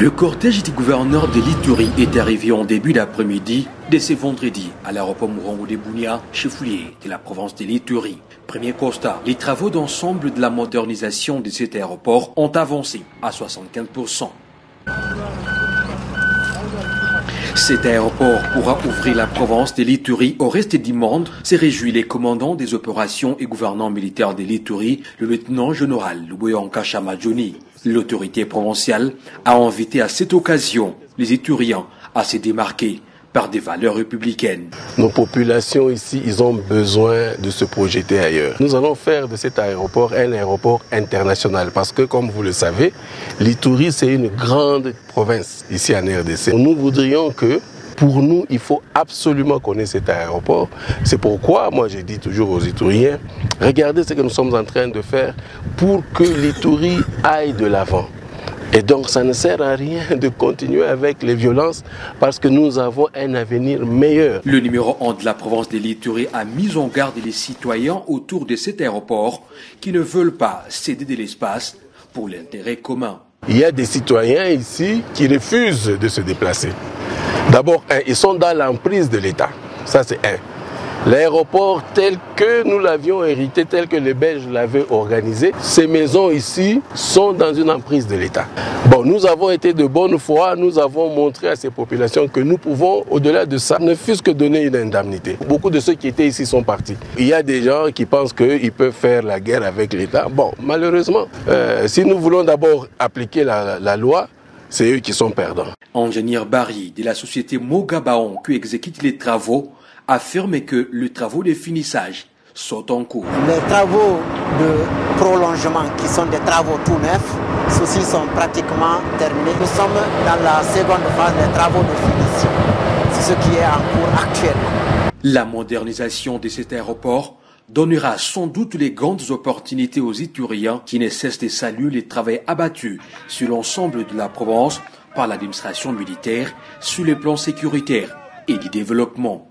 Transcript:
Le cortège du gouverneur de l'Ituri est arrivé en début d'après-midi de ce vendredi à l'aéroport Mourongo de Bunia, chef-lieu de la province de l'Ituri. Premier constat, les travaux d'ensemble de la modernisation de cet aéroport ont avancé à 75%. Cet aéroport pourra ouvrir la province de l'Ituri au reste du monde, se réjouit les commandants des opérations et gouvernants militaires de l'Ituri, le lieutenant-général Luboyanka Chamadjoni. L'autorité provinciale a invité à cette occasion les Ituriens à se démarquer par des valeurs républicaines. Nos populations ici, ils ont besoin de se projeter ailleurs. Nous allons faire de cet aéroport un aéroport international parce que, comme vous le savez, l'Ituri, c'est une grande province ici en RDC. Nous voudrions que, pour nous, il faut absolument connaître cet aéroport. C'est pourquoi, moi, j'ai dit toujours aux Ituriens, regardez ce que nous sommes en train de faire pour que l'Ituri aille de l'avant. Et donc, ça ne sert à rien de continuer avec les violences parce que nous avons un avenir meilleur. Le numéro 1 de la province de l'Ituri a mis en garde les citoyens autour de cet aéroport qui ne veulent pas céder de l'espace pour l'intérêt commun. Il y a des citoyens ici qui refusent de se déplacer. D'abord, ils sont dans l'emprise de l'État. Ça, c'est un. L'aéroport tel que nous l'avions hérité, tel que les Belges l'avaient organisé, ces maisons ici sont dans une emprise de l'État. Bon, nous avons été de bonne foi, nous avons montré à ces populations que nous pouvons, au-delà de ça, ne fût-ce que donner une indemnité. Beaucoup de ceux qui étaient ici sont partis. Il y a des gens qui pensent qu'ils peuvent faire la guerre avec l'État. Bon, malheureusement, si nous voulons d'abord appliquer la loi, c'est eux qui sont perdants. Ingénieur Barry de la société Mogabaon qui exécute les travaux affirme que les travaux de finissage sont en cours. Les travaux de prolongement qui sont des travaux tout neufs, ceux-ci sont pratiquement terminés. Nous sommes dans la seconde phase des travaux de finition. C'est ce qui est en cours actuellement. La modernisation de cet aéroport donnera sans doute les grandes opportunités aux Ituriens qui ne cessent de saluer les travaux abattus sur l'ensemble de la province par l'administration militaire sur les plans sécuritaires et du développement.